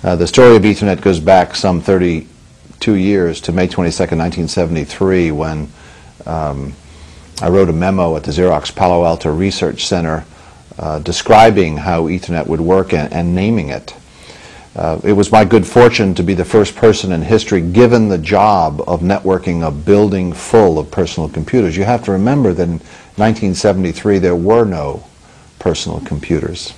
The story of Ethernet goes back some 32 years to May 22nd, 1973, when I wrote a memo at the Xerox Palo Alto Research Center describing how Ethernet would work and naming it. It was my good fortune to be the first person in history given the job of networking a building full of personal computers. You have to remember that in 1973 there were no personal computers.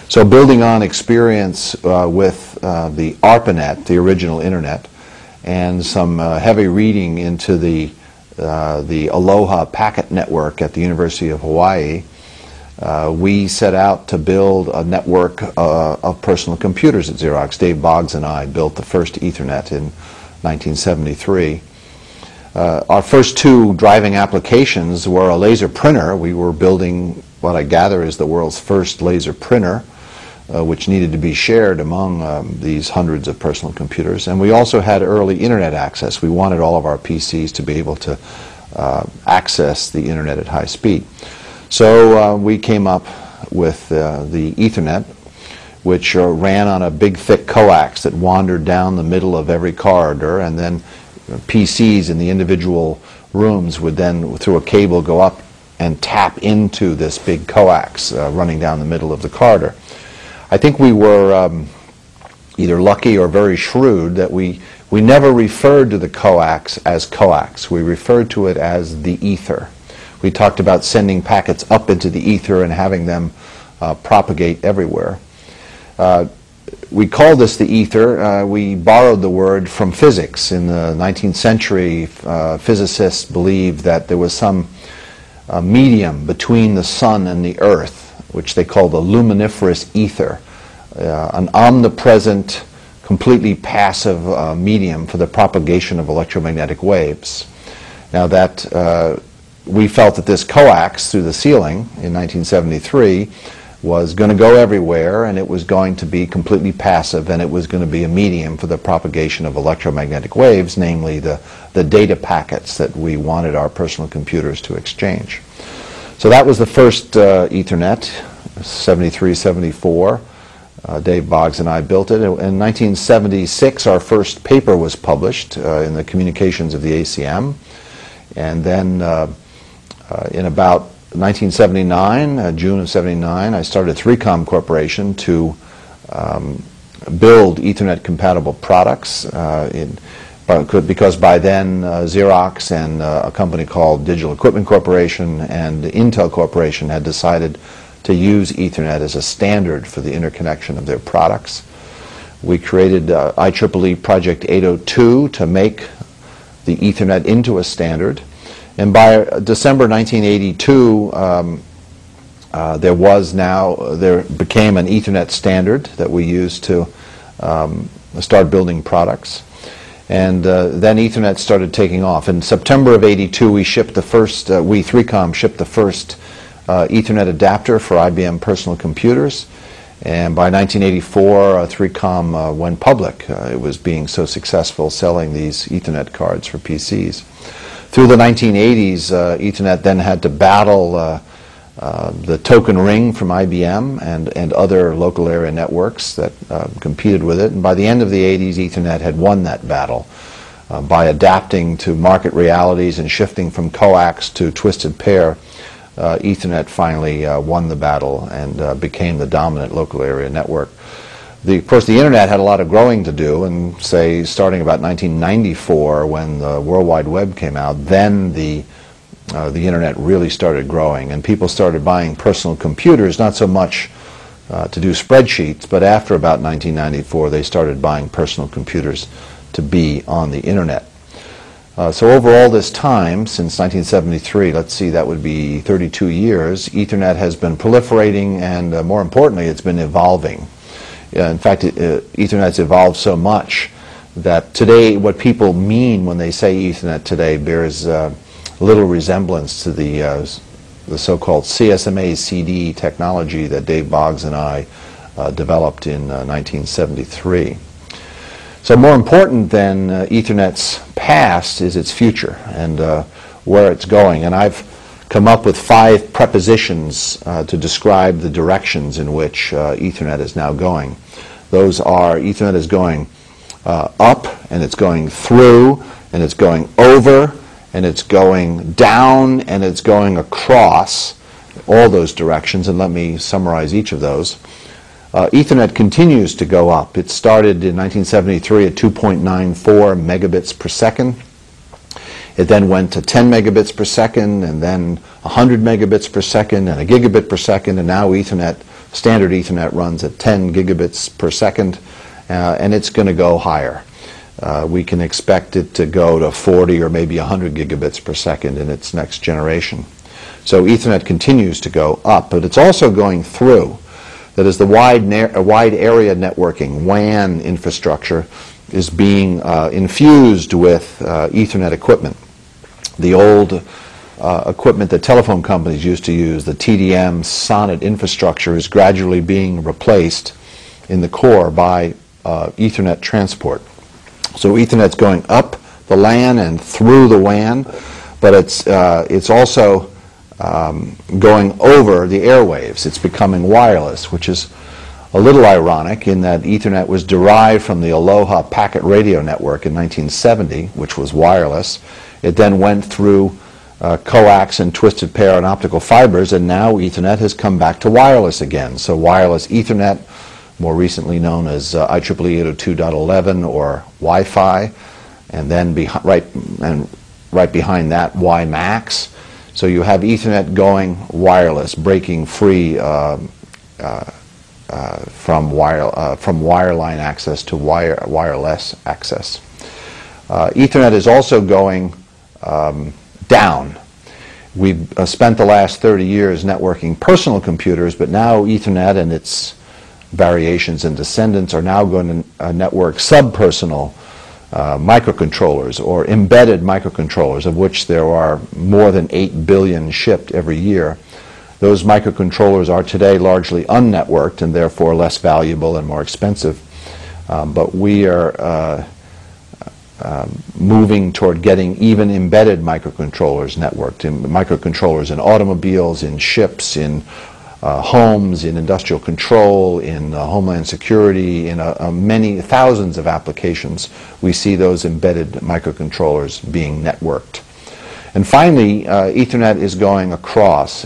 So building on experience with the ARPANET, the original Internet, and some heavy reading into the Aloha packet network at the University of Hawaii, we set out to build a network of personal computers at Xerox. Dave Boggs and I built the first Ethernet in 1973. Our first two driving applications were a laser printer. We were building what I gather is the world's first laser printer, which needed to be shared among these hundreds of personal computers. And we also had early Internet access. We wanted all of our PCs to be able to access the Internet at high speed. So we came up with the Ethernet, which ran on a big thick coax that wandered down the middle of every corridor, and then PCs in the individual rooms would then, through a cable, go up and tap into this big coax running down the middle of the corridor. I think we were either lucky or very shrewd that we never referred to the coax as coax. We referred to it as the ether. We talked about sending packets up into the ether and having them propagate everywhere. We called this the ether. We borrowed the word from physics. In the 19th century, physicists believed that there was some medium between the sun and the earth, which they call the luminiferous ether, an omnipresent, completely passive medium for the propagation of electromagnetic waves. Now that we felt that this coax through the ceiling in 1973 was going to go everywhere, and it was going to be completely passive, and it was going to be a medium for the propagation of electromagnetic waves, namely the data packets that we wanted our personal computers to exchange. So that was the first Ethernet, 73, 74. Dave Boggs and I built it. In 1976, our first paper was published in the Communications of the ACM. And then in about 1979, June of 79, I started 3Com Corporation to build Ethernet-compatible products because by then Xerox and a company called Digital Equipment Corporation and Intel Corporation had decided to use Ethernet as a standard for the interconnection of their products. We created IEEE Project 802 to make the Ethernet into a standard. And by December 1982, there became an Ethernet standard that we used to start building products. And then Ethernet started taking off. In September of '82, we shipped the first, 3Com shipped the first Ethernet adapter for IBM personal computers. And by 1984, 3Com went public. It was being so successful selling these Ethernet cards for PCs. Through the 1980s, Ethernet then had to battle the token ring from IBM and other local area networks that competed with it. And by the end of the 80s, Ethernet had won that battle by adapting to market realities and shifting from coax to twisted pair. Ethernet finally won the battle and became the dominant local area network. Of course, the Internet had a lot of growing to do, and say starting about 1994 when the World Wide Web came out, then the Internet really started growing, and people started buying personal computers, not so much to do spreadsheets, but after about 1994 they started buying personal computers to be on the Internet. So over all this time, since 1973, let's see, that would be 32 years, Ethernet has been proliferating, and more importantly, it's been evolving. In fact, Ethernet's evolved so much that today what people mean when they say Ethernet today bears little resemblance to the so-called CSMA CD technology that Dave Boggs and I developed in 1973. So more important than Ethernet's past is its future and where it's going. And I've come up with 5 prepositions to describe the directions in which Ethernet is now going. Those are, Ethernet is going up, and it's going through, and it's going over, and it's going down, and it's going across, all those directions. And let me summarize each of those. Ethernet continues to go up. It started in 1973 at 2.94 megabits per second. It then went to 10 megabits per second, and then 100 megabits per second, and a gigabit per second, and now Ethernet, standard Ethernet, runs at 10 gigabits per second, and it's going to go higher. We can expect it to go to 40 or maybe 100 gigabits per second in its next generation. So Ethernet continues to go up, but it's also going through. That is, the wide area networking, WAN infrastructure, is being infused with Ethernet equipment. The old equipment that telephone companies used to use, the TDM SONET infrastructure, is gradually being replaced in the core by Ethernet transport. So Ethernet's going up the LAN and through the WAN, but it's also going over the airwaves. It's becoming wireless, which is a little ironic in that Ethernet was derived from the Aloha packet radio network in 1970, which was wireless. It then went through coax and twisted pair and optical fibers, and now Ethernet has come back to wireless again. So wireless Ethernet, more recently known as IEEE 802.11 or Wi-Fi, and then right behind that WiMAX. So you have Ethernet going wireless, breaking free from wireline access to wireless access. Ethernet is also going down. We've spent the last 30 years networking personal computers, but now Ethernet and its variations and descendants are now going to network subpersonal microcontrollers or embedded microcontrollers, of which there are more than 8 billion shipped every year. Those microcontrollers are today largely unnetworked and therefore less valuable and more expensive. But we are moving toward getting even embedded microcontrollers networked, microcontrollers in automobiles, in ships, in homes, in industrial control, in homeland security, in many thousands of applications. We see those embedded microcontrollers being networked. And finally, Ethernet is going across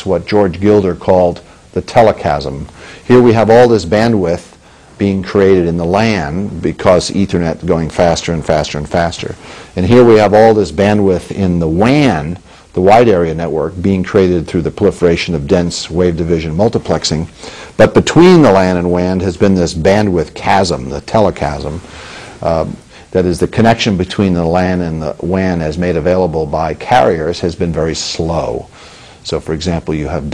what George Gilder called the telechasm. Here we have all this bandwidth being created in the LAN because Ethernet going faster and faster and faster. And here we have all this bandwidth in the WAN, the wide area network, being created through the proliferation of dense wave division multiplexing. But between the LAN and WAN has been this bandwidth chasm, the telechasm. That is, the connection between the LAN and the WAN as made available by carriers has been very slow. So for example, you have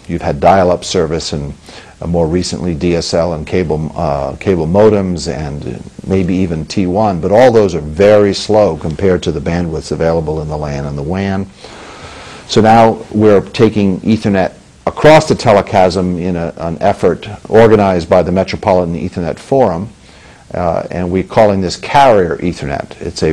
you've had dial-up service, and more recently DSL and cable modems, and maybe even T1, but all those are very slow compared to the bandwidths available in the LAN and the WAN. So now we're taking Ethernet across the telechasm in an effort organized by the Metropolitan Ethernet Forum, and we're calling this carrier Ethernet. It's a